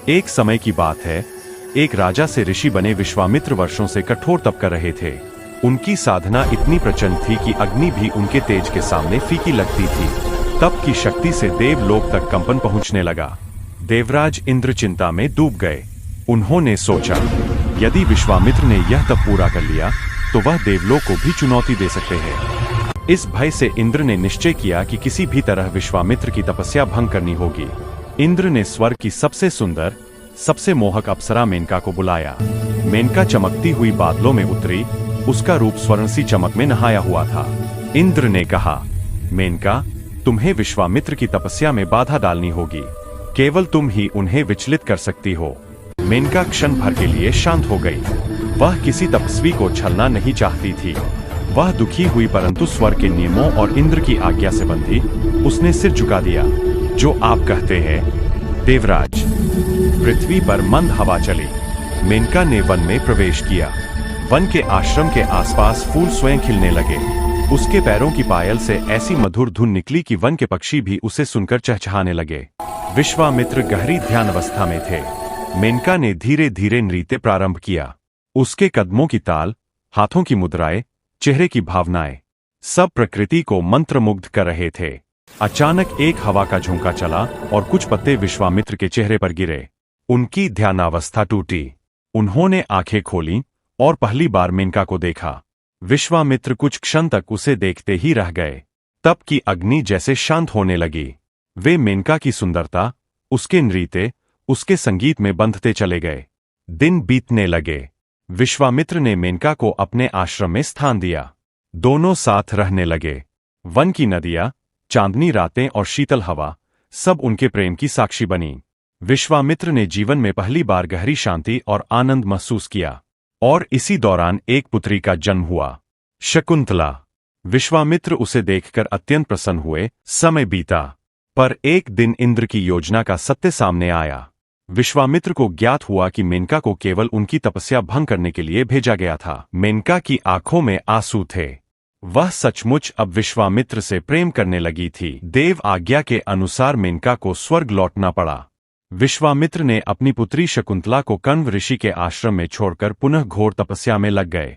एक समय की बात है, एक राजा से ऋषि बने विश्वामित्र वर्षों से कठोर तप कर रहे थे। उनकी साधना इतनी प्रचंड थी कि अग्नि भी उनके तेज के सामने फीकी लगती थी। तप की शक्ति से देवलोक तक कंपन पहुंचने लगा। देवराज इंद्र चिंता में डूब गए। उन्होंने सोचा, यदि विश्वामित्र ने यह तप पूरा कर लिया तो वह देवलोक को भी चुनौती दे सकते हैं। इस भय से इंद्र ने निश्चय किया कि किसी भी तरह विश्वामित्र की तपस्या भंग करनी होगी। इंद्र ने स्वर्ग की सबसे सुंदर, सबसे मोहक अप्सरा मेनका को बुलाया। मेनका चमकती हुई बादलों में उतरी। उसका रूप स्वर्ण सी चमक में नहाया हुआ था। इंद्र ने कहा, मेनका, तुम्हें विश्वामित्र की तपस्या में बाधा डालनी होगी। केवल तुम ही उन्हें विचलित कर सकती हो। मेनका क्षण भर के लिए शांत हो गई। वह किसी तपस्वी को छलना नहीं चाहती थी। वह दुखी हुई, परंतु स्वर्ग के नियमों और इंद्र की आज्ञा से बंधी उसने सिर झुका दिया। जो आप कहते हैं देवराज। पृथ्वी पर मंद हवा चली। मेनका ने वन में प्रवेश किया। वन के आश्रम के आसपास फूल स्वयं खिलने लगे। उसके पैरों की पायल से ऐसी मधुर धुन निकली कि वन के पक्षी भी उसे सुनकर चहचहाने लगे। विश्वामित्र गहरी ध्यान अवस्था में थे। मेनका ने धीरे धीरे नृत्य प्रारंभ किया। उसके कदमों की ताल, हाथों की मुद्राएं, चेहरे की भावनाएं, सब प्रकृति को मंत्रमुग्ध कर रहे थे। अचानक एक हवा का झोंका चला और कुछ पत्ते विश्वामित्र के चेहरे पर गिरे। उनकी ध्यानावस्था टूटी। उन्होंने आंखें खोलीं और पहली बार मेनका को देखा। विश्वामित्र कुछ क्षण तक उसे देखते ही रह गए। तप की अग्नि जैसे शांत होने लगी। वे मेनका की सुंदरता, उसके नृत्य, उसके संगीत में बंधते चले गए। दिन बीतने लगे। विश्वामित्र ने मेनका को अपने आश्रम में स्थान दिया। दोनों साथ रहने लगे। वन की नदियां, चांदनी रातें और शीतल हवा, सब उनके प्रेम की साक्षी बनी। विश्वामित्र ने जीवन में पहली बार गहरी शांति और आनंद महसूस किया। और इसी दौरान एक पुत्री का जन्म हुआ, शकुंतला। विश्वामित्र उसे देखकर अत्यंत प्रसन्न हुए। समय बीता, पर एक दिन इंद्र की योजना का सत्य सामने आया। विश्वामित्र को ज्ञात हुआ कि मेनका को केवल उनकी तपस्या भंग करने के लिए भेजा गया था। मेनका की आंखों में आंसू थे। वह सचमुच अब विश्वामित्र से प्रेम करने लगी थी। देव आज्ञा के अनुसार मेनका को स्वर्ग लौटना पड़ा। विश्वामित्र ने अपनी पुत्री शकुंतला को कण्व ऋषि के आश्रम में छोड़कर पुनः घोर तपस्या में लग गए।